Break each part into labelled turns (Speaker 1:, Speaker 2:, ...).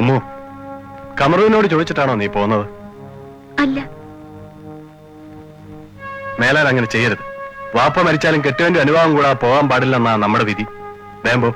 Speaker 1: Umm, കമറുവിനോട് ചോദിച്ചിട്ടാണോ നീ പോകുന്നത്?
Speaker 2: അല്ല.
Speaker 1: മേലാൽ അങ്ങനെ ചെയ്യരുത്. വാപ്പ മരിച്ചാലും കെട്ടുവേണ്ടി അനുഭവം കൂടാതെ പോകാൻ പാടില്ലെന്നാ നമ്മുടെ വിധി. വേമ്പോ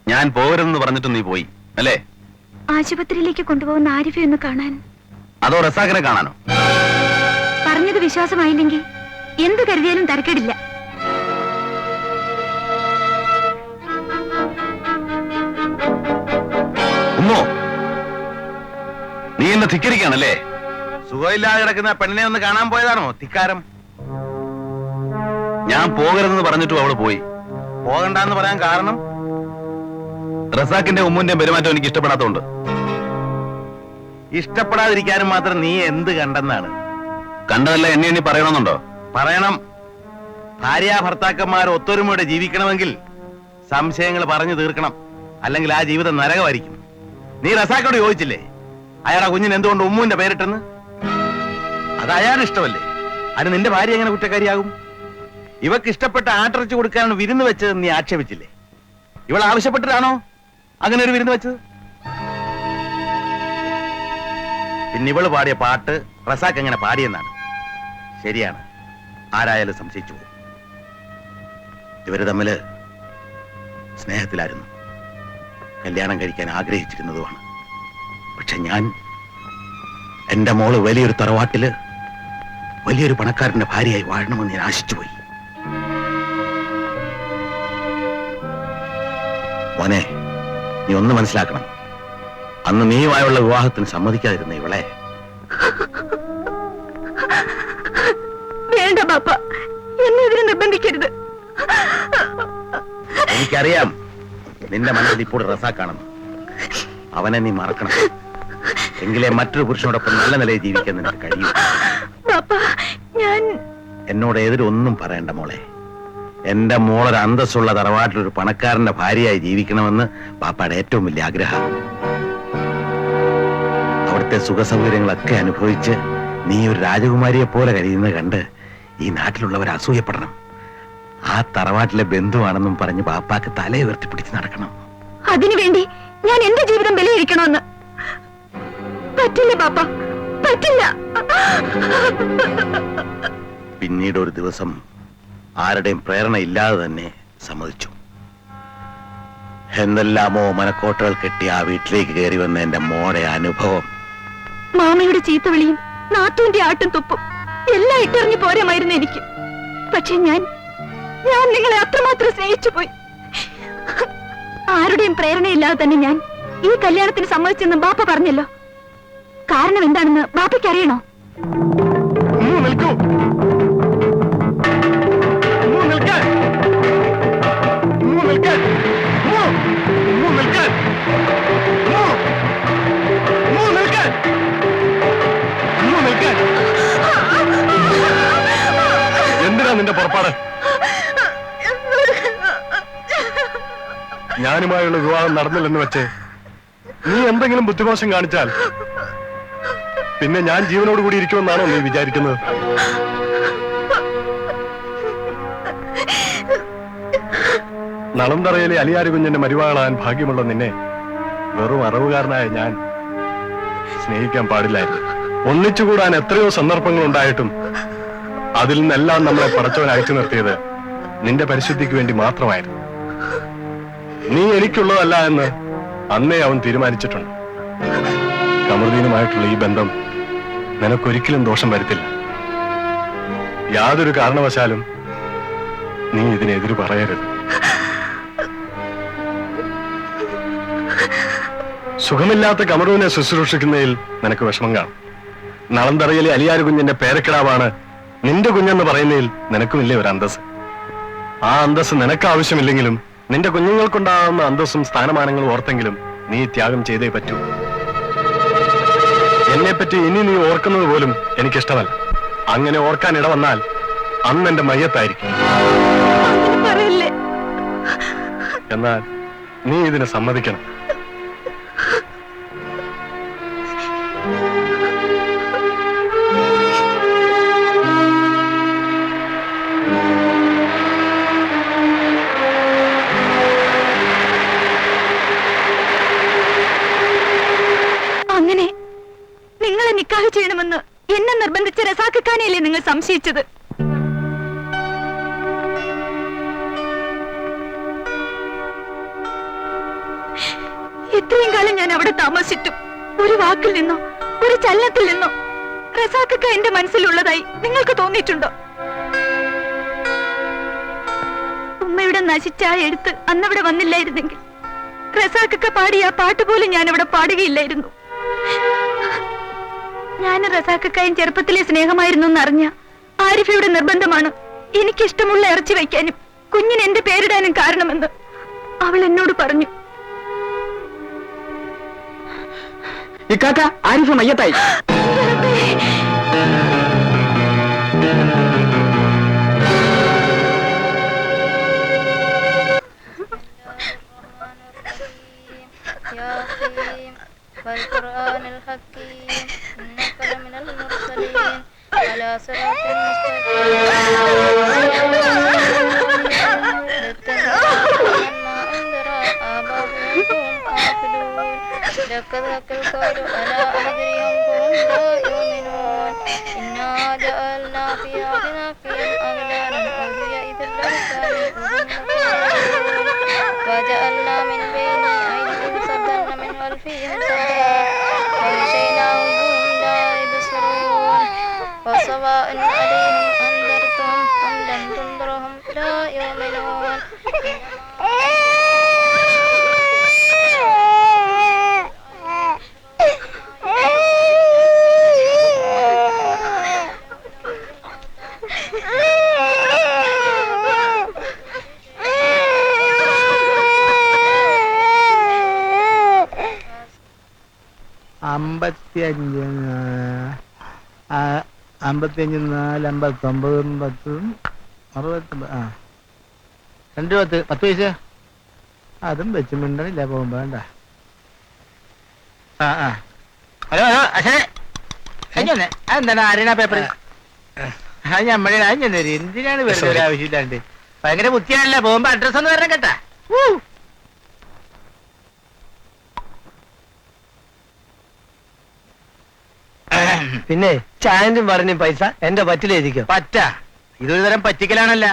Speaker 3: ഞാൻ പോകരുതെന്ന് പറഞ്ഞിട്ട് നീ പോയി അല്ലേ?
Speaker 2: ആശുപത്രിയിലേക്ക് കൊണ്ടുപോകുന്ന ആരിഫെ ഒന്ന് കാണാൻ.
Speaker 3: അതോ റസാഖിനെ കാണാനോ?
Speaker 2: പറഞ്ഞത് വിശ്വാസമായില്ലെങ്കിൽ എന്ത് കരുതിയാലും തരക്കേടില്ല.
Speaker 3: ഉമ്മോ, നീ എന്നെ ധിക്കരിക്കാണല്ലേ? സുഖമില്ലാതെ കിടക്കുന്ന പെണ്ണിനെ ഒന്ന് കാണാൻ പോയതാണോ ധിക്കാരം? ഞാൻ പോകരുതെന്ന് പറഞ്ഞിട്ടും അവള് പോയി. പോകണ്ടെന്ന് പറയാൻ കാരണം റസാഖിന്റെ ഉമ്മുന്റെയും പെരുമാറ്റം എനിക്ക് ഇഷ്ടപ്പെടാത്തതുകൊണ്ട്. ഇഷ്ടപ്പെടാതിരിക്കാനും മാത്രം നീ എന്ത് കണ്ടെന്നാണ്? കണ്ടതല്ല എന്നെ എണ്ണി പറയണമെന്നുണ്ടോ? പറയണം. ഭാര്യ ഭർത്താക്കന്മാർ ഒത്തൊരുമയോടെ ജീവിക്കണമെങ്കിൽ സംശയങ്ങൾ പറഞ്ഞു തീർക്കണം, അല്ലെങ്കിൽ ആ ജീവിതം നരകമായിരിക്കും. നീ റസാഖോട് ചോദിച്ചില്ലേ അയാളെ കുഞ്ഞിന് എന്തുകൊണ്ട് ഉമ്മുവിന്റെ പേരിട്ടെന്ന്? അത് അയാൾ ഇഷ്ടമല്ലേ? അത് നിന്റെ ഭാര്യ എങ്ങനെ കുറ്റക്കാരിയാകും? ഇവക്ക് ഇഷ്ടപ്പെട്ട ആട്ടിറച്ചി കൊടുക്കാനാണ് വിരുന്ന് വെച്ചത് നീ ആക്ഷേപിച്ചില്ലേ? ഇവൾ ആവശ്യപ്പെട്ടിട്ടാണോ അങ്ങനെ ഒരു വിരുന്ന് വെച്ചത്? പിന്നെ ഇവള് പാടിയ പാട്ട് റസാഖ് എങ്ങനെ പാടിയെന്നാണ്. ശരിയാണ്, ആരായാലും സംശയിച്ചു പോകും. ഇവര് തമ്മില് സ്നേഹത്തിലായിരുന്നു, കല്യാണം കഴിക്കാൻ ആഗ്രഹിച്ചിരുന്നതുമാണ്. പക്ഷെ ഞാൻ എന്റെ മോള് വലിയൊരു തറവാട്ടില് വലിയൊരു പണക്കാരന്റെ ഭാര്യയായി വാഴണമെന്ന് ഞാൻ ആശിച്ചുപോയി. മോനെ, നീ ഒന്ന് മനസ്സിലാക്കണം. അന്ന് നീയുമായുള്ള വിവാഹത്തിന് സമ്മതിക്കാതിരുന്ന ഇവളെ.
Speaker 2: വേണ്ട ബാപ്പ, എന്നെ ഇതിന് നിർബന്ധിക്കരുത്.
Speaker 3: എനിക്കറിയാം നിന്റെ മനസ്സിൽ ഇപ്പോൾ റസാഖാണെന്ന്. അവനെ നീ മറക്കണം, എങ്കിലേ മറ്റൊരു പുരുഷനോടൊപ്പം നല്ല നിലയിൽ ജീവിക്കാൻ നിനക്ക് കഴിയും. എന്നോട് എതിരൊന്നും പറയണ്ട മോളെ. എന്റെ മോളൊരു അന്തസ്സുള്ള തറവാട്ടിലൊരു പണക്കാരന്റെ ഭാര്യയായി ജീവിക്കണമെന്ന് പാപ്പയുടെ ഏറ്റവും വലിയ ആഗ്രഹം. അവിടുത്തെ സുഖസൗകര്യങ്ങളൊക്കെ അനുഭവിച്ച് നീ ഒരു രാജകുമാരിയെ പോലെ കഴിയുന്നത് കണ്ട് ഈ നാട്ടിലുള്ളവർ അസൂയപ്പെടണം. ആ തറവാട്ടിലെ ബന്ധുവാണെന്നും പറഞ്ഞ് പാപ്പാക്ക് തല ഉയർത്തി പിടിച്ച് നടക്കണം.
Speaker 2: അതിനുവേണ്ടി ഞാൻ എന്റെ ജീവിതം ബലിയിരിക്കണമെന്ന് പറ്റില്ല പാപ്പ, പറ്റില്ല.
Speaker 3: പിന്നീട് ഒരു ദിവസം ആരുടെയും പ്രേരണ ഇല്ലാതെ തന്നെ സമ്മതിച്ചു. എന്തെല്ലാമോ മനക്കോട്ടകൾ കെട്ടി ആ വീട്ടിലേക്ക് കയറി വന്ന എന്റെ മോടെ അനുഭവം.
Speaker 2: മാമയുടെ ചീത്തവിളിയും നാത്തൂന്റെ ആട്ടും തുപ്പും എല്ലാം ഇട്ടെറിഞ്ഞു പോരാമായിരുന്നു എനിക്ക്. പക്ഷെ ഞാൻ നിങ്ങളെ അത്രമാത്രം സ്നേഹിച്ചു പോയി. ആരുടെയും പ്രേരണയില്ലാതെ തന്നെ ഞാൻ ഈ കല്യാണത്തിന് സമ്മതിച്ചെന്ന് ബാപ്പ പറഞ്ഞല്ലോ. കാരണം എന്താണെന്ന് ബാപ്പയ്ക്ക് അറിയണോ?
Speaker 1: എന്തിനാ നിന്റെ പുറപ്പാട്? ഞാനുമായുള്ള വിവാഹം നടന്നില്ലെന്ന് വെച്ച് നീ എന്തെങ്കിലും ബുദ്ധിമോശം കാണിച്ചാൽ പിന്നെ ഞാൻ ജീവനോട് കൂടി ഇരിക്കുമെന്നാണോ നീ വിചാരിക്കുന്നത്? നളന്തറയിലെ അലിയാരി കുഞ്ഞിന്റെ മരുമകളാൻ ഭാഗ്യമുള്ള നിന്നെ വെറും അറിവുകാരനായ ഞാൻ സ്നേഹിക്കാൻ പാടില്ലായിരുന്നു. ഒന്നിച്ചുകൂടാൻ എത്രയോ സന്ദർഭങ്ങൾ ഉണ്ടായിട്ടും അതിൽ നിന്നെല്ലാം നമ്മളെ പടച്ചവൻ അയച്ചു നിർത്തിയത് നിന്റെ പരിശുദ്ധിക്ക് വേണ്ടി മാത്രമായിരുന്നു. നീ എനിക്കുള്ളതല്ല എന്ന് അന്നേ അവൻ തീരുമാനിച്ചിട്ടുണ്ട്. കമറുദ്ദീനുമായിട്ടുള്ള ഈ ബന്ധം നിനക്കൊരിക്കലും ദോഷം വരുത്തില്ല. യാതൊരു കാരണവശാലും നീ ഇതിനെതിര് പറയരുത്. സുഖമില്ലാത്ത കമറുവിനെ ശുശ്രൂഷിക്കുന്നതിൽ നിനക്ക് വിഷമം കാണും. നളന്തറയിലെ അലിയാര് കുഞ്ഞിന്റെ പേരക്കിടാവാണ് നിന്റെ കുഞ്ഞെന്ന് പറയുന്നതിൽ നിനക്കുമില്ലേ ഒരു അന്തസ്? ആ അന്തസ് നിനക്ക് ആവശ്യമില്ലെങ്കിലും നിന്റെ കുഞ്ഞുങ്ങൾക്കുണ്ടാകുന്ന അന്തസ്സും സ്ഥാനമാനങ്ങളും ഓർത്തെങ്കിലും നീ ത്യാഗം ചെയ്തേ പറ്റൂ. എന്നെപ്പറ്റി ഇനി നീ ഓർക്കുന്നത് പോലും എനിക്കിഷ്ടമല്ല. അങ്ങനെ ഓർക്കാൻ ഇട വന്നാൽ അന്ന് എന്റെ മയ്യത്തായിരിക്കും.
Speaker 2: അങ്ങനെ പറയല്ലേ.
Speaker 1: എന്നാൽ നീ ഇതിനെ സമ്മതിക്കണം.
Speaker 2: അങ്ങനെ നിങ്ങളെ നിക്കാഹ് ചെയ്യണമെന്ന് എന്നെ നിർബന്ധിച്ച റസാഖാനെയല്ലേ നിങ്ങൾ സംശയിച്ചത്? ഇത്രയും കാലം ഞാൻ അവിടെ താമസിച്ചിട്ടും ഒരു വാക്കിൽ നിന്നോ ഒരു ചലനത്തിൽ നിന്നോ റസാഖ എന്റെ മനസ്സിലുള്ളതായി നിങ്ങൾക്ക് തോന്നിയിട്ടുണ്ടോ? ഉമ്മയുടെ നശിച്ച ആ എഴുത്ത് അന്നവിടെ വന്നില്ലായിരുന്നെങ്കിൽ റസാഖ പാടിയ ആ പാട്ട് പോലും ഞാൻ അവിടെ പാടുകയില്ലായിരുന്നു. ഞാൻ റസാഖയും ചെറുപ്പത്തിലെ സ്നേഹമായിരുന്നു എന്നറിഞ്ഞ ആരിഫയുടെ നിർബന്ധമാണ് എനിക്കിഷ്ടമുള്ള ഇറച്ചി വയ്ക്കാനും കുഞ്ഞിന് എന്റെ പേരിടാനും കാരണമെന്ന് അവൾ എന്നോട് പറഞ്ഞു.
Speaker 4: ഇക്കാക്ക ആരിഫ് മയ്യത്തായി.
Speaker 5: والقرآن الحكيم إنك لمن المرسلين على صراط مستقيم ما أنذر آباؤهم فهم غافلون لكذلك القول على أحدهم فهم لا يؤمنون إنا جعلنا في أعناقهم أغلالا فهي إذا وجعلنا من بين أيديهم سدا ومن خلفهم سدا وغشيناهم فهم لا يبصرون وسواء عليهم أنذرتهم أم لم تنذرهم لا يؤمنون
Speaker 4: അമ്പത്തിയഞ്ച് 4 59 10 69 ആ 2 10 പൈസ അതും വെച്ച് മിണ്ടണില്ല പോകുമ്പോ വേണ്ട. ഹലോ ഹലോ അച്ഛനെ കഴിഞ്ഞേ അതെന്താണ് ആരണ പേപ്പർ അത് ഞമ്മടെ എന്തിനാണ് വെറുതെ ഒരു ആവശ്യമില്ലാണ്ട് ഭയങ്കര ബുദ്ധിയാണല്ലേ പോകുമ്പോ അഡ്രസ് ഒന്ന് വരണം കേട്ടാ.
Speaker 6: പിന്നെ ചായന്റും പറഞ്ഞ പൈസ എന്റെ പറ്റിലെഴുതിക്കോ.
Speaker 4: പറ്റാ ഇതൊരു തരം പറ്റിക്കലാണല്ല.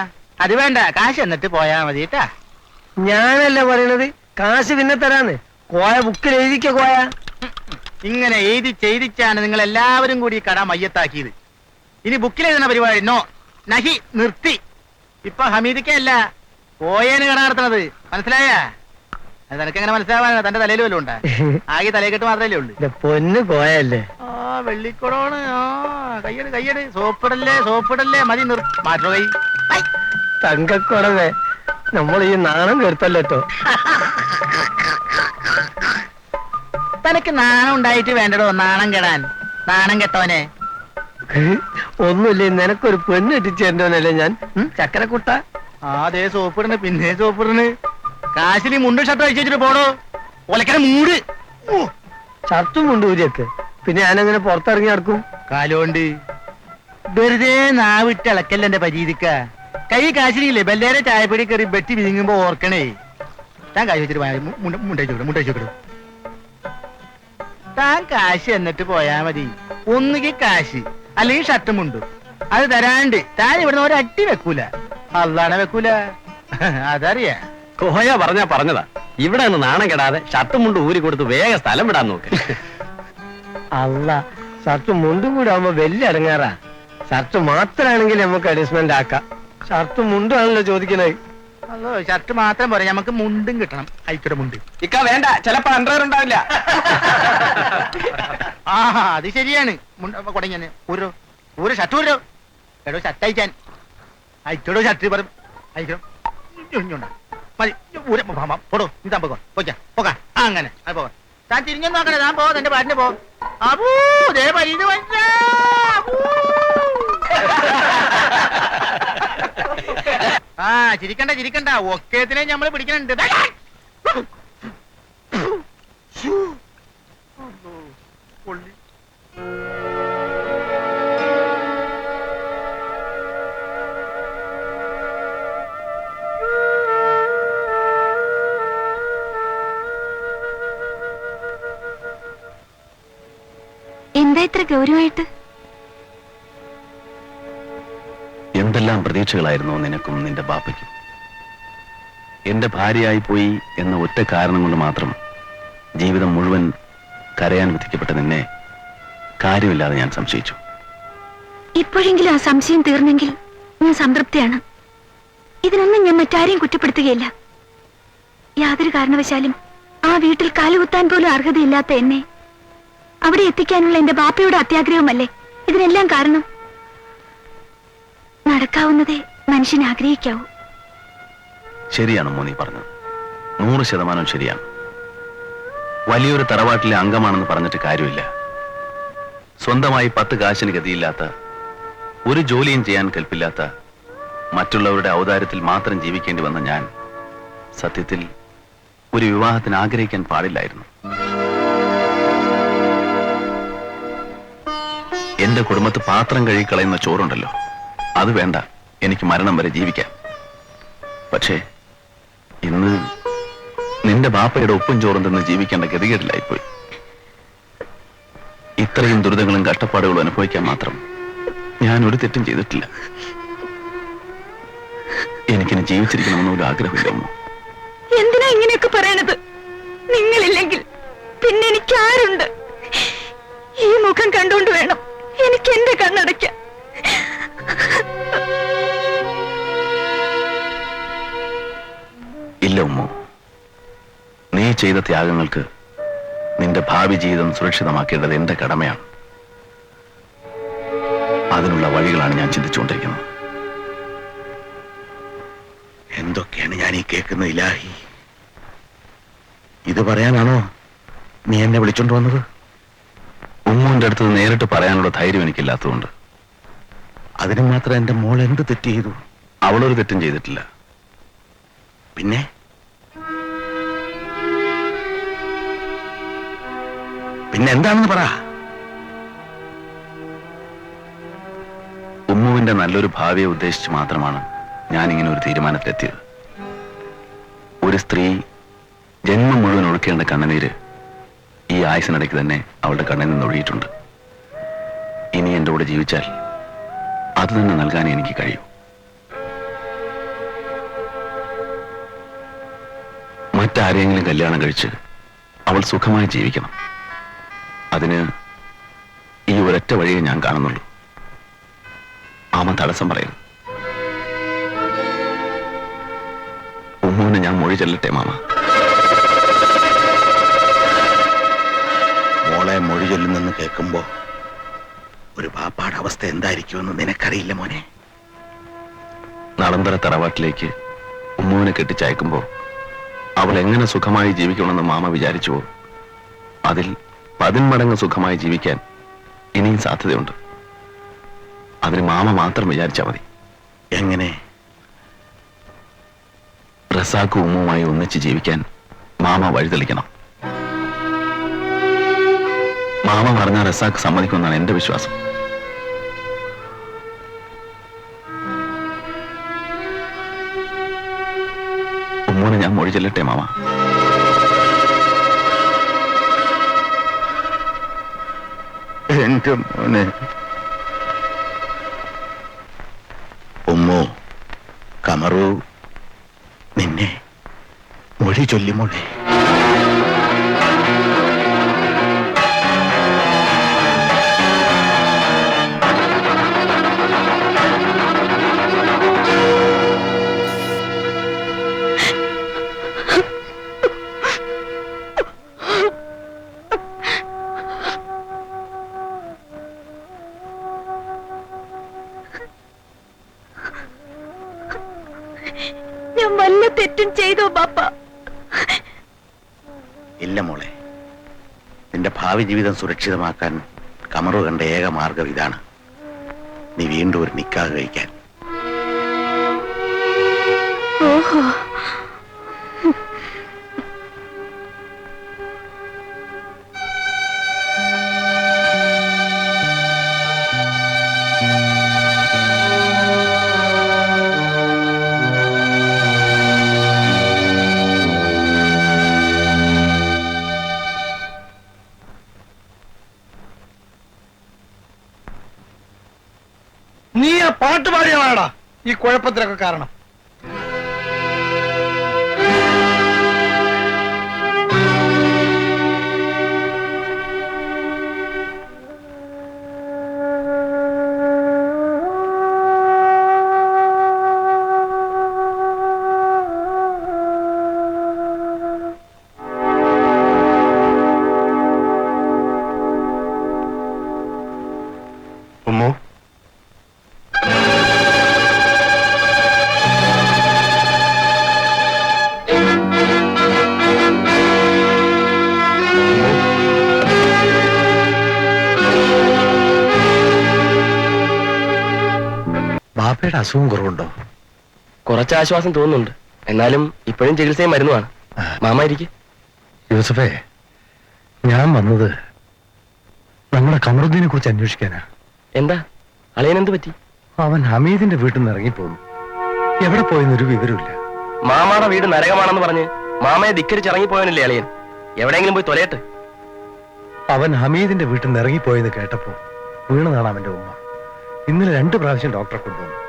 Speaker 4: അത് വേണ്ട, കാശ് എന്നിട്ട് പോയാ മതി കേട്ടാ.
Speaker 6: ഞാനല്ല പറയണത്, കാശ് പിന്നെ തരാന്ന്. കോയ ബുക്കിൽ എഴുതിക്കോ. കോയ
Speaker 4: ഇങ്ങനെ എഴുതി ചെയ്തിച്ചാണ് നിങ്ങൾ എല്ലാവരും കൂടി ഈ കട മയ്യത്താക്കിയത്. ഇനി ബുക്കിൽ എഴുതുന്ന പരിപാടി നോ നഹി നിർത്തി. ഇപ്പൊ ഹമീദിക്കല്ല കോയേന് കട നടത്തണത്, മനസ്സിലായ? അത് നിനക്ക് എങ്ങനെ മനസ്സിലാവാനാ? തന്റെ തലയിൽ വല്ലതും ഉണ്ടാ? ആകെ തലയെക്കെട്ട് മാത്രമല്ലേ ഉള്ളു.
Speaker 6: പൊന്ന് കോയല്ലേ.
Speaker 4: ആ വെള്ളിക്കുടമാണ്. ആ കയ്യട് കയ്യട്. സോപ്പിടല്ലേ സോപ്പിടല്ലേ, മതി മാറ്റോ കൈ.
Speaker 6: തങ്കക്കുടവേ, നമ്മൾ ഈ നാണം കെടുത്തല്ലോ.
Speaker 4: തനക്ക് നാണം ഉണ്ടായിട്ട് വേണ്ടടോ നാണം കെടാൻ. നാണം കെട്ടോനെ.
Speaker 6: ഒന്നുമില്ലേ, നിനക്കൊരു പെണ്ണ് ഇട്ടിച്ചേരണ്ടോന്നല്ലേ ഞാൻ. ചക്കരക്കുട്ട.
Speaker 4: അതേ സോപ്പിടണ്, പിന്നെ സോപ്പിടണ്. കാശിലി മുണ്ടും ഷർട്ട് അഴിച്ചു വെച്ചിട്ട് പോടോ. ഒലക്കര മൂട്.
Speaker 6: ഷർട്ടും മുണ്ട് ഊരിയൊക്കെ പിന്നെ ഞാനങ്ങനെ പുറത്തിറങ്ങി നടക്കും
Speaker 4: കാലോണ്ട്. വെറുതെ നാവിട്ട് ഇളക്കല്ല എന്റെ പരീതിക്ക. കൈ കാശിലില്ലേ ബല്ലേരെ ചായപ്പൊടി കയറി വെട്ടി വിഴുങ്ങുമ്പോ ഓർക്കണേ. താൻ കാശ് വെച്ചിട്ട് മുണ്ടഴിച്ചോക്കിടും. താൻ കാശ് എന്നിട്ട് പോയാ മതി. ഒന്നുകിൽ കാശ് അല്ലെങ്കിൽ ഷർട്ടും മുണ്ടു. അത് തരാണ്ട് താൻ ഇവിടുന്ന് ഒരു അട്ടി വെക്കൂല. അള്ളാണെ വെക്കൂല, അതറിയാ.
Speaker 7: കോയ പറഞ്ഞതാ. ഇവിടെ നിന്ന് നാണം കെടാതെ ഷർട്ടും മുണ്ട് ഊരി കൊടുത്ത് വേഗം സ്ഥലം വിടാൻ നോക്ക്.
Speaker 6: അല്ല, ഷർട്ടും മുണ്ടും കൂടെ ആവുമ്പോ വലിയ അടങ്ങാറാ. ഷർട്ട് മാത്രമാണെങ്കിൽ നമുക്ക് അഡ്ജസ്റ്റ്മെന്റ് ആക്കാം. ഷർട്ടും മുണ്ടും ആണല്ലോ ചോദിക്കണേ.
Speaker 4: അല്ലോ ഷർട്ട് മാത്രം പോരാ, നമുക്ക് മുണ്ടും കിട്ടണം. അയക്കട മുണ്ട്.
Speaker 7: ഇക്ക വേണ്ട, ചിലപ്പോ അണ്ടർവെയർ ഉണ്ടാവില്ല.
Speaker 4: ആ അത് ശരിയാണ്. കൊടങ്ങനെ ഒരു ഷർട്ട് ഊരോ. എടോ ഷർട്ട് അയക്കാൻ. അയച്ചോടോ ഷർട്ട് പറ. അയക്കണം. ഇഞ്ഞുണ്ടാ മതി പോടോ നീ താൻ പോകോ പോകാ അങ്ങനെ അത് പോകാം താൻ തിരിഞ്ഞൊന്നും നോക്കണേ താൻ പോ എന്റെ പാട്ടിന് പോ അബൂ ദേ പരിത് ആ ചിരിക്കണ്ട ഒക്കേത്തിനെ നമ്മള് പിടിക്കണുണ്ട് പൊള്ളി
Speaker 2: എന്താ ഇത്ര ഗൗരവമായിട്ട്?
Speaker 3: എന്തെല്ലാം പ്രതീക്ഷകളായിരുന്നു നിനക്കും നിന്റെ ബാപ്പയ്ക്കും. എന്റെ ഭാര്യയായി പോയി എന്ന ഒറ്റ കാരണം കൊണ്ട് മാത്രം ജീവിതം മുഴുവൻ കരയാൻ വിധിക്കപ്പെട്ട നിന്നെ കാര്യമില്ലാതെ ഞാൻ സംശയിച്ചു.
Speaker 2: ഇപ്പോഴെങ്കിലും ആ സംശയം തീർന്നെങ്കിൽ ഞാൻ സംതൃപ്തിയാണ്. ഇതിനൊന്നും ഞാൻ മറ്റാരെയും കുറ്റപ്പെടുത്തുകയില്ല. യാതൊരു കാരണവശാലും ആ വീട്ടിൽ കാലുകുത്താൻ പോലും അർഹതയില്ലാത്ത എന്നെ അവിടെ എത്തിക്കാനുള്ള എന്റെ ബാപ്പയുടെ അത്യാഗ്രഹമല്ലേ ഇതിനെല്ലാം കാരണം? നടക്കാവുന്നതേ മനുഷ്യൻ ആഗ്രഹിക്കാവൂ.
Speaker 3: ശരിയാണ് മോനി പറഞ്ഞത്, 100% ശരിയാണ്. വലിയൊരു തറവാട്ടിലെ അംഗമാണെന്ന് പറഞ്ഞിട്ട് കാര്യമില്ല. സ്വന്തമായി 10 കാശിന് ഗതിയില്ലാത്ത, ഒരു ജോലിയും ചെയ്യാൻ കൽപ്പില്ലാത്ത, മറ്റുള്ളവരുടെ ഔദാര്യത്തിൽ മാത്രം ജീവിക്കേണ്ടി വന്ന ഞാൻ സത്യത്തിൽ ഒരു വിവാഹത്തിന് ആഗ്രഹിക്കാൻ പാടില്ലായിരുന്നു. എന്റെ കുടുംബത്ത് പാത്രം കഴുകിക്കളയുന്ന ചോറുണ്ടല്ലോ, അത് വേണ്ട, എനിക്ക് മരണം വരെ ജീവിക്കാൻ. പക്ഷേ ഇന്ന് നിന്റെ ബാപ്പയുടെ ഉപ്പും ചോറും തിന്ന് ജീവിക്കേണ്ട ഗതികേടിലായിപ്പോയി. ഇത്രയും ദുരിതങ്ങളും കഷ്ടപ്പാടുകളും അനുഭവിക്കാൻ മാത്രം ഞാൻ ഒരു തെറ്റും ചെയ്തിട്ടില്ല. എനിക്കിനി ജീവിച്ചിരിക്കണമെന്ന് ഒരു ആഗ്രഹമില്ല അമ്മ.
Speaker 2: എന്തിനാ ഇങ്ങനെയൊക്കെ പറയണത്? നിങ്ങളില്ലെങ്കിൽ പിന്നെ എനിക്ക് ആരുണ്ട്? ഈ മുഖം കണ്ടുകൊണ്ട് വേണം എനിക്ക് എന്റെ കണ്ണടയ്ക്കാൻ.
Speaker 3: ഇല്ല ഉമ്മ, നീ ചെയ്ത ത്യാഗങ്ങൾക്ക് നിന്റെ ഭാവി ജീവിതം സുരക്ഷിതമാക്കേണ്ടത് എന്റെ കടമയാണ്. അതിനുള്ള വഴികളാണ് ഞാൻ ചിന്തിച്ചുകൊണ്ടിരിക്കുന്നത്. എന്തൊക്കെയാണ് ഞാൻ ഈ കേൾക്കുന്നത് ഇലാഹി? ഇത് പറയാനാണോ നീ എന്നെ വിളിച്ചോണ്ട് വന്നത്? ഉമ്മുവിന്റെ അടുത്ത് നേരിട്ട് പറയാനുള്ള ധൈര്യം എനിക്കില്ലാത്തതുകൊണ്ട്. അതിന് മാത്രം എന്റെ മോൾ എന്ത് തെറ്റ് ചെയ്തു? അവളൊരു തെറ്റും ചെയ്തിട്ടില്ല. പിന്നെ എന്താണെന്ന് പറ. ഉമ്മുവിന്റെ നല്ലൊരു ഭാവിയെ ഉദ്ദേശിച്ച് മാത്രമാണ് ഞാൻ ഇങ്ങനെ ഒരു തീരുമാനത്തിലെത്തിയത്. ഒരു സ്ത്രീ ജന്മം മുഴുവൻ ഒഴുക്കേണ്ട കണ്ണുനീര് ഈ ആയുസിനിടയ്ക്ക് തന്നെ അവളുടെ കണ്ണിൽ നിന്ന് ഒഴുകിയിട്ടുണ്ട്. ഇനി എന്റെ കൂടെ ജീവിച്ചാൽ അത് തന്നെ നൽകാൻ എനിക്ക് കഴിയൂ. മറ്റാരെങ്കിലും കല്യാണം കഴിച്ച് അവൾ സുഖമായി ജീവിക്കണം. അതിന് ഈ ഒരൊറ്റ വഴിയെ ഞാൻ കാണുന്നുള്ളൂ. മാമ തടസ്സം പറയുന്നു. ഉമ്മുവിനെ ഞാൻ മൊഴി ചെല്ലട്ടെ മാമ? മോളെ മൊഴി ചൊല്ലുന്നെന്ന് കേൾക്കുമ്പോ ഒരു പാപ്പാടെ അവസ്ഥ എന്തായിരിക്കുമെന്ന് നിനക്കറിയില്ല മോനെ. നളന്തര തറവാട്ടിലേക്ക് ഉമ്മുവിനെ കെട്ടിച്ചയക്കുമ്പോ അവൾ എങ്ങനെ സുഖമായി ജീവിക്കണമെന്ന് മാമ വിചാരിച്ചുവോ, അതിൽ 10 മടങ്ങ് സുഖമായി ജീവിക്കാൻ ഇനിയും സാധ്യതയുണ്ട്. അതിന് മാമ മാത്രം വിചാരിച്ചാൽ മതി. എങ്ങനെ? റസാഖ് ഉമ്മുമായി ഒന്നിച്ച് ജീവിക്കാൻ മാമ വഴിതെളിക്കണം. മാമ പറഞ്ഞ റസാഖ് സമ്മതിക്കുമെന്നാണ് എന്റെ വിശ്വാസം. ഉമ്മുവിനെ ഞാൻ മൊഴി ചെല്ലട്ടെ മാമ? എന്റെ മോനെ. ഉമ്മു, കമറു നിന്നെ മൊഴി ചൊല്ലി മോളെ.
Speaker 2: ഞാൻ വല്ല തെറ്റും ചെയ്തോ ബാപ്പ?
Speaker 3: ഇല്ല മോളെ, നിന്റെ ഭാവി ജീവിതം സുരക്ഷിതമാക്കാൻ കമറു കണ്ട ഏക മാർഗം ഇതാണ്. നീ വീണ്ടും ഒരു നിക്കാഹ് കഴിക്കാൻ.
Speaker 2: ഓഹോ,
Speaker 6: നീ ആ പാട്ട് പാടിയതാടാ ഈ കുഴപ്പത്തിലൊക്കെ കാരണം.
Speaker 1: ഉമ്മു,
Speaker 6: ബാപ്പയുടെ അസുഖം കുറവുണ്ടോ?
Speaker 7: കുറച്ച് ആശ്വാസം തോന്നുന്നുണ്ട്. എന്നാലും ഇപ്പോഴും ചികിത്സയും മരുന്നുമാണ്. മാമ ഇരിക്കും.
Speaker 6: യൂസഫേ, ഞാൻ വന്നത് നമ്മുടെ കമറുദ്ദീനെ കുറിച്ച് അന്വേഷിക്കാനാ.
Speaker 7: എന്താ അളിയനെന്ത് പറ്റി?
Speaker 6: അവൻ ഹമീദിന്റെ വീട്ടിൽ നിന്ന് ഇറങ്ങിപ്പോന്നു. എവിടെ പോയെന്നൊരു വിവരമില്ല.
Speaker 7: മാമാടെ വീട് നരകമാണെന്ന് പറഞ്ഞ് മാമയെ ധിക്കരിച്ചിറങ്ങിപ്പോയനല്ലേ അളിയൻ. എവിടെയെങ്കിലും പോയി തൊലയട്ടെ.
Speaker 6: അവൻ ഹമീദിന്റെ വീട്ടിൽ നിന്ന് ഇറങ്ങിപ്പോയെന്ന് കേട്ടപ്പോ വീണതാണ് അവന്റെ ഉമ്മ. ഇന്നലെ 2 പ്രാവശ്യം ഡോക്ടറെ കൊണ്ടുവന്നു.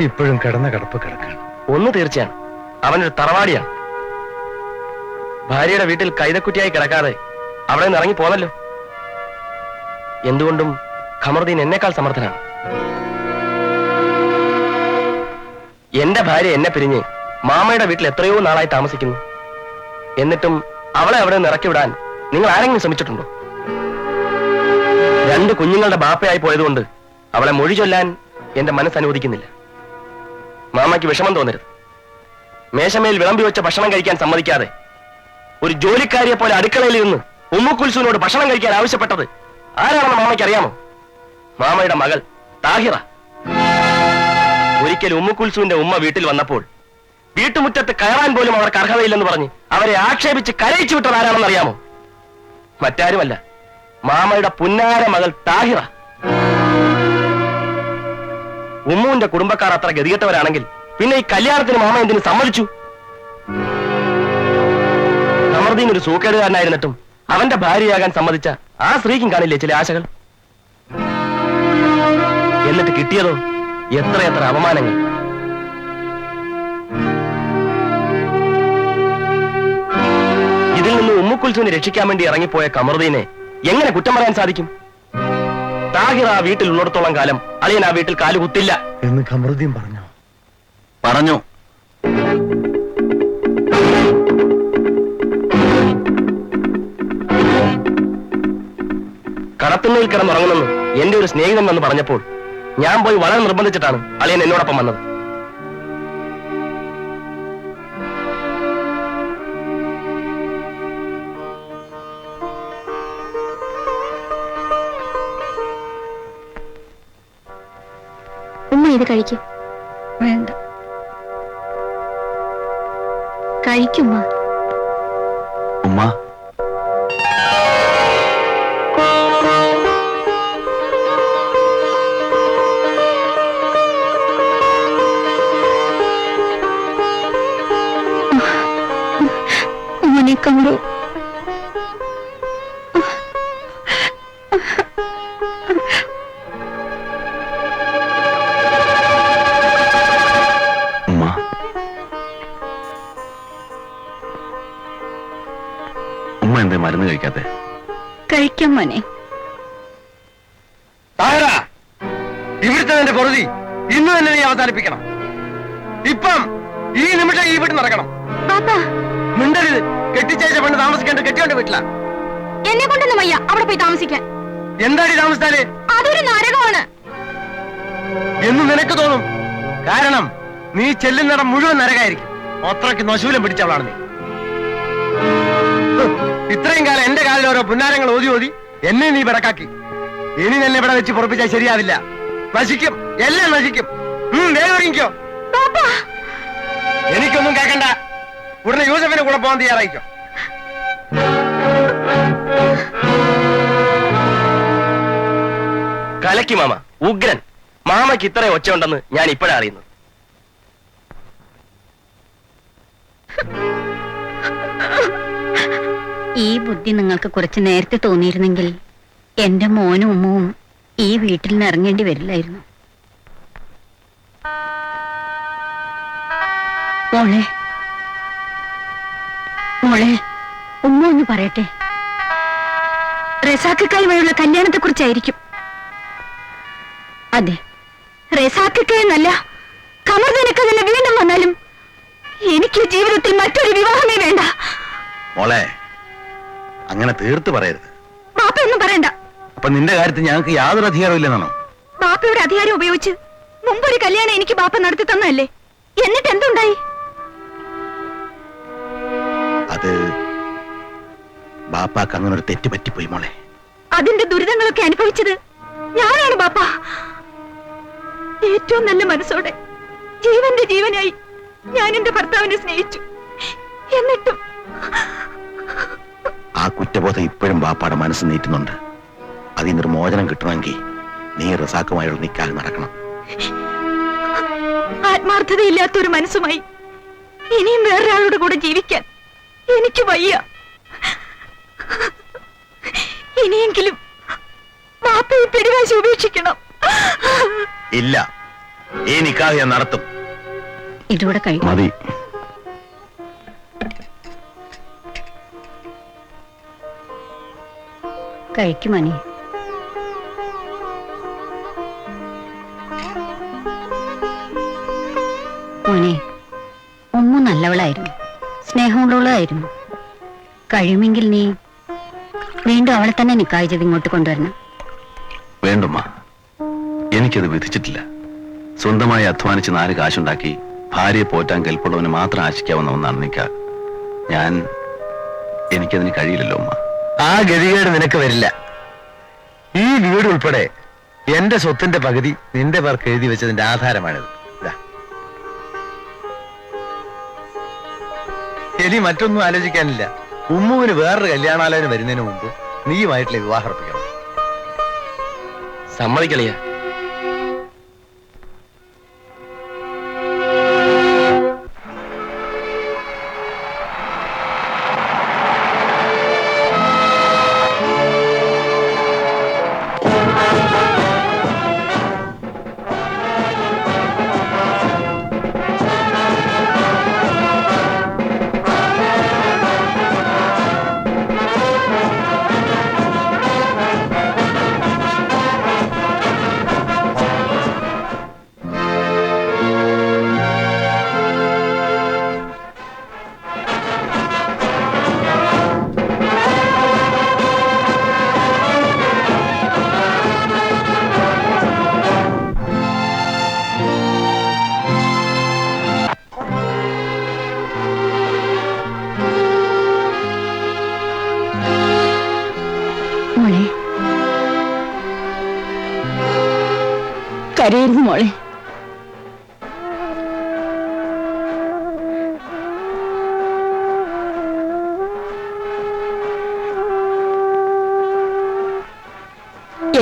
Speaker 6: ഇപ്പോഴും കിടന്ന കിടപ്പ് കിടക്കാണ്.
Speaker 7: ഒന്ന് തീർച്ചയാണ്, അവനൊരു തറവാടിയാണ്. ഭാര്യയുടെ വീട്ടിൽ കൈതക്കുറ്റിയായി കിടക്കാതെ അവിടെ നിന്ന് ഇറങ്ങി പോന്നല്ലോ. എന്തുകൊണ്ടും ഖമറുദ്ദീൻ എന്നെക്കാൾ സമർത്ഥനാണ്. എന്റെ ഭാര്യ എന്നെ പിരിഞ്ഞ് മാമയുടെ വീട്ടിൽ എത്രയോ നാളായി താമസിക്കുന്നു. എന്നിട്ടും അവളെ അവിടെ നിന്ന് ഇറക്കി വിടാൻ നിങ്ങൾ ആരെങ്കിലും ശ്രമിച്ചിട്ടുണ്ടോ? 2 കുഞ്ഞുങ്ങളുടെ ബാപ്പയായി പോയതുകൊണ്ട് അവളെ മൊഴി ചൊല്ലാൻ എന്റെ മനസ്സ് അനുവദിക്കുന്നില്ല. മാമയ്ക്ക് വിഷമം തോന്നരുത്. മേശമേൽ വിളമ്പി വെച്ച ഭക്ഷണം കഴിക്കാൻ സമ്മതിക്കാതെ ഒരു ജോലിക്കാരിയെ പോലെ അടുക്കളയിൽ ഇരുന്ന് ഉമ്മു കുൽസുവിനോട് ഭക്ഷണം കഴിക്കാൻ ആവശ്യപ്പെട്ടത് ആരാണെന്ന് മാമയ്ക്ക് അറിയാമോ? മാമയുടെ മകൾ താഹിറ. ഒരിക്കൽ ഉമ്മു കുൽസുവിന്റെ ഉമ്മ വീട്ടിൽ വന്നപ്പോൾ വീട്ടുമുറ്റത്ത് കയറാൻ പോലും അവർക്ക് അർഹതയില്ലെന്ന് പറഞ്ഞ് അവരെ ആക്ഷേപിച്ച് കരയിച്ചു വിട്ടത് ആരാണെന്ന് അറിയാമോ? മറ്റാരുമല്ല, മാമയുടെ പുന്നാര മകൾ താഹിറ. ഉമ്മുവിന്റെ കുടുംബക്കാർ അത്ര ഗതികെട്ടവരാണെങ്കിൽ പിന്നെ ഈ കല്യാണത്തിന് മാമ എന്തിനു സമ്മതിച്ചു? ഖമറുദ്ദീൻ ഒരു സൂക്കേടുകാരനായിരുന്നിട്ടും അവന്റെ ഭാര്യയാകാൻ സമ്മതിച്ച ആ സ്ത്രീക്കും കാണില്ലേ ചില ആശകൾ? എന്നിട്ട് കിട്ടിയതോ എത്രയെത്ര അപമാനങ്ങൾ. ഇതിൽ നിന്ന് ഉമ്മു കുൽസുവിനെ രക്ഷിക്കാൻ വേണ്ടി ഇറങ്ങിപ്പോയ ഖമറുദ്ദീനെ എങ്ങനെ കുറ്റം പറയാൻ സാധിക്കും? താഹിർ ആ വീട്ടിൽ ഉള്ളിടത്തോളം കാലം അളിയൻ ആ വീട്ടിൽ കാലുകുത്തില്ല
Speaker 6: എന്ന് ഖമറുദ്ദീൻ പറഞ്ഞോ?
Speaker 3: പറഞ്ഞു.
Speaker 7: കടത്തുന്നതിൽ കിടന്നുറങ്ങുമെന്ന് എന്റെ ഒരു സ്നേഹിതൻ വന്ന് പറഞ്ഞപ്പോൾ ഞാൻ പോയി വളരെ നിർബന്ധിച്ചിട്ടാണ് അളിയൻ എന്നോടൊപ്പം വന്നത്.
Speaker 2: ഉമ്മ ഇത് കഴിക്കും. വേണ്ട, കഴിക്കുമ്മ.
Speaker 3: ഉമ്മ,
Speaker 2: ഉമ്മനെ കണ്ടു.
Speaker 3: ഉമ്മ എന്തേ മരുന്ന് കഴിക്കാത്തെ?
Speaker 2: കഴിക്കാം മോനെ.
Speaker 6: ഇവിടുത്തെ നിന്റെ പൊറുതി ഇന്ന് തന്നെ നീ അവസാനിപ്പിക്കണം. ഇപ്പം ഈ നിമിഷം ഈ വീട്ടിൽ നടക്കണം. മിണ്ടരുത്. കെട്ടിച്ചയച്ച പെണ്ണ് താമസിക്കേണ്ട കെട്ടിയോണ്ട് വീട്ടില.
Speaker 2: എന്നെ കൊണ്ടൊന്നും വയ്യ അവിടെ പോയി താമസിക്കാൻ.
Speaker 6: എന്താടി താമസിച്ചാല്?
Speaker 2: അതൊരു നരകമാണ്
Speaker 6: എന്ന് നിനക്ക് തോന്നും. കാരണം നീ ചെല്ലുന്നിടം മുഴുവൻ നരകായിരിക്കും. അത്രയ്ക്ക് നശൂലം പിടിച്ചവളാണ് നീ. ഇത്രയും കാലം എന്റെ കാലിൽ ഓരോ പുന്നാരങ്ങൾ ഓതി ഓതി എന്നെ നീ വിടക്കാക്കി. ഇനി തന്നെ ഇവിടെ വെച്ച് പൊറപ്പിച്ചാൽ ശരിയാവില്ല. നശിക്കും, എല്ലാം നശിക്കും. വേഗം ഒരുങ്ങിക്കോ. എനിക്കൊന്നും കേൾക്കണ്ട. ഉടനെ യൂസഫിനെ കൂടെ പോകാൻ തയ്യാറായിക്കോ.
Speaker 7: കലക്കി മാമ, ഉഗ്രൻ. മാമയ്ക്ക് ഇത്ര ഒച്ച ഉണ്ടെന്ന് ഞാൻ ഇപ്പോഴാ അറിയുന്നത്.
Speaker 8: ഈ ബുദ്ധി നിങ്ങൾക്ക് കുറച്ച് നേരത്തെ തോന്നിയിരുന്നെങ്കിൽ എന്റെ മോനും ഉമ്മവും ഈ വീട്ടിൽ നിന്ന് ഇറങ്ങേണ്ടി വരില്ലായിരുന്നു. മോളെ മോളെ ഉമ്മ ഒന്ന് പറയട്ടെ.
Speaker 2: റസാക്കുമായുള്ള കല്യാണത്തെ കുറിച്ചായിരിക്കും.
Speaker 8: അതെ,
Speaker 2: റസാക്കല്ല, കമർദനക്ക് തന്നെ വീണ്ടും വന്നാലും എനിക്ക് ജീവിതത്തിൽ മറ്റൊരു വിവാഹമേ വേണ്ട.
Speaker 3: മോളെ, അങ്ങനെ തീർത്ത് പറയരുത്.
Speaker 2: ബാപ്പയൊന്നും പറയണ്ട.
Speaker 3: അപ്പൊ നിന്റെ കാര്യത്തിൽ ഞങ്ങൾക്ക് യാതൊരു അധികാരവും ഇല്ലെന്നാണോ?
Speaker 2: ബാപ്പയുടെ അധികാരം ഉപയോഗിച്ച് മുമ്പൊരു കല്യാണം എനിക്ക് ബാപ്പ നടത്തി തന്നല്ലേ, എന്നിട്ട് എന്തുണ്ടായി?
Speaker 3: അത് ബാപ്പാക്ക് അങ്ങനെ ഒരു തെറ്റ് പറ്റിപ്പോയി മോളെ.
Speaker 2: അതിന്റെ ദുരിതങ്ങളൊക്കെ അനുഭവിച്ചത് ഞാനാണ് ബാപ്പ. ഏറ്റവും നല്ല മനസ്സോടെ ജീവന്റെ ജീവനായി ഞാൻ എന്റെ ഭർത്താവിനെ സ്നേഹിച്ചു. എന്നിട്ടും
Speaker 3: ആ കുറ്റബോധം ഇപ്പോഴും ബാപ്പാടെ മനസ്സ് നീറ്റുന്നുണ്ട്. അതിൽ നിന്നൊരു മോചനം കിട്ടണമെങ്കിൽ നീ റസാക്കുമായുള്ള നിക്കാഹ് നടക്കണം.
Speaker 2: ആത്മാർത്ഥതയില്ലാത്തൊരു മനസ്സുമായി ഇനിയും വേറൊരാളുടെ കൂടെ ജീവിക്കാൻ എനിക്ക് വയ്യ. ഇനിയെങ്കിലും ബാപ്പയെ പിടിവാശി ഉപേക്ഷിക്കണം.
Speaker 3: ഇല്ല, ഈ നിക്കാഹ് ഞാൻ നടത്തും.
Speaker 8: ഇതോടെ കഴിയും.
Speaker 3: മതി.
Speaker 8: കഴിക്കുമണി. മോനെ, ഉമ്മ നല്ലവളായിരുന്നു, സ്നേഹമുള്ളവളായിരുന്നു. കഴിയുമെങ്കിൽ നീ വീണ്ടും അവളെ തന്നെ നിക്കാഹ് ചെയ്ത് ഇങ്ങോട്ട് കൊണ്ടുവരണം.
Speaker 3: വേണ്ടുമ്മ, എനിക്കത് വിധിച്ചിട്ടില്ല. സ്വന്തമായി അധ്വാനിച്ച് 4 കാശുണ്ടാക്കി ഭാര്യയെ പോറ്റാൻ കെൽപ്പുള്ളവന് മാത്രം ആശിക്കാവുന്ന ഒന്നാണ് നിക്കാഹ്. എനിക്കതിന് കഴിയില്ലല്ലോ ഉമ്മ.
Speaker 6: ആ ഗതികേട് നിനക്ക് വരില്ല. ഈ വീട് ഉൾപ്പെടെ എന്റെ സ്വത്തിന്റെ പകുതി നിന്റെ പേർക്ക് എഴുതി വെച്ചതിന്റെ ആധാരമാണിത്. ഇനി മറ്റൊന്നും ആലോചിക്കാനില്ല. ഉമ്മുവിന് വേറൊരു കല്യാണാലോചന വരുന്നതിന് മുമ്പ് നീയുമായിട്ടുള്ള വിവാഹം ഉറപ്പിക്കണം.
Speaker 7: സമ്മതിക്കളിയ.
Speaker 8: മോളെ, കരയരുത് മോളെ.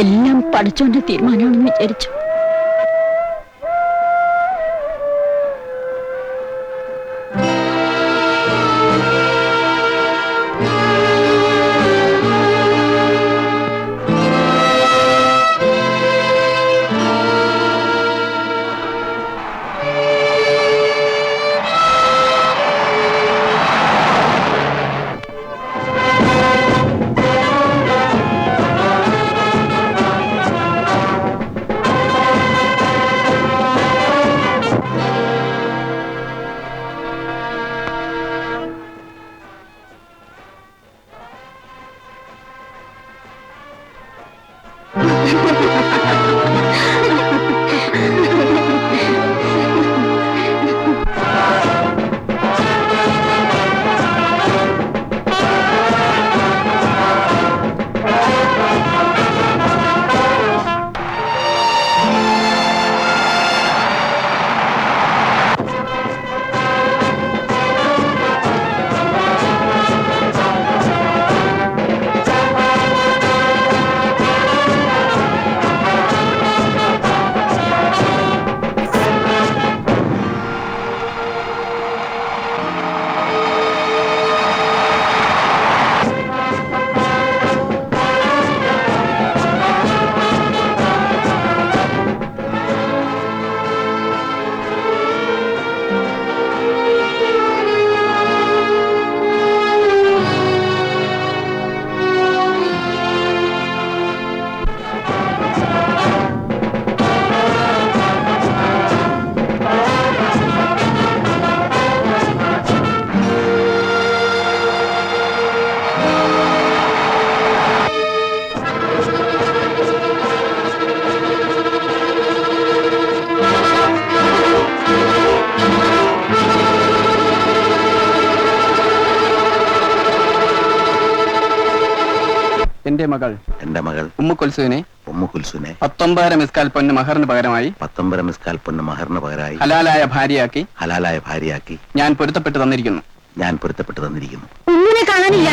Speaker 8: എല്ലാം പഠിച്ചോന്റെ തീരുമാനമാണെന്ന് വിചാരിച്ചു.
Speaker 9: എന്റെ മകൾ
Speaker 3: ഉമ്മുക്കുൽസുനെ
Speaker 9: 19 മിസ്കാൽ പൊന്ന് മഹറിന് പകരമായി
Speaker 3: 19 മിസ്കാൽ പൊന്ന് മഹറിന് പകരമായി
Speaker 9: ഹലാലായ ഭാര്യയാക്കി
Speaker 3: ഞാൻ
Speaker 9: പൊരുത്തപ്പെട്ട് തന്നിരിക്കുന്നു.
Speaker 2: ഉമ്മിനെ കാണാനില്ല.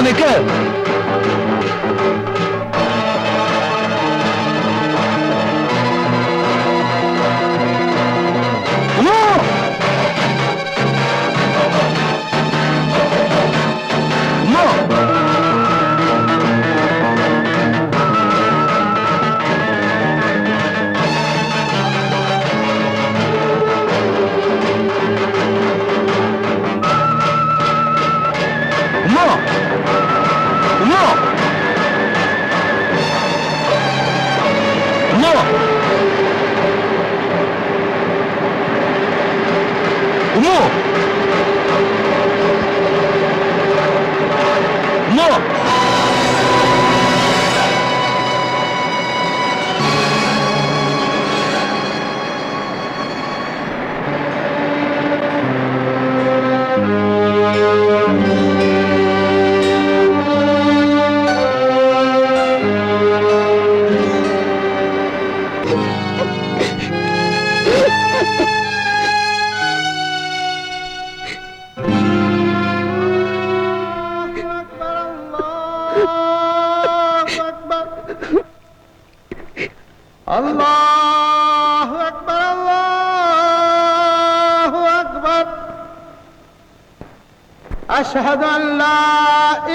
Speaker 7: നിക്ക്.
Speaker 4: Allahu Akbar, Allahu Akbar. Ashhadu an la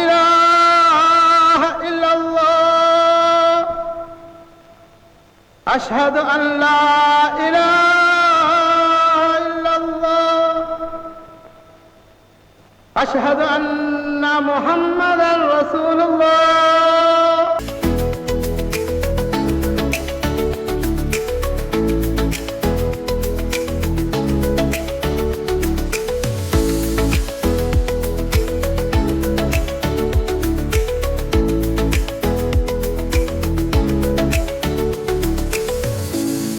Speaker 4: ilaha illallah. Ashhadu an la ilaha illallah. Ashhadu anna Muhammadan Rasulullah.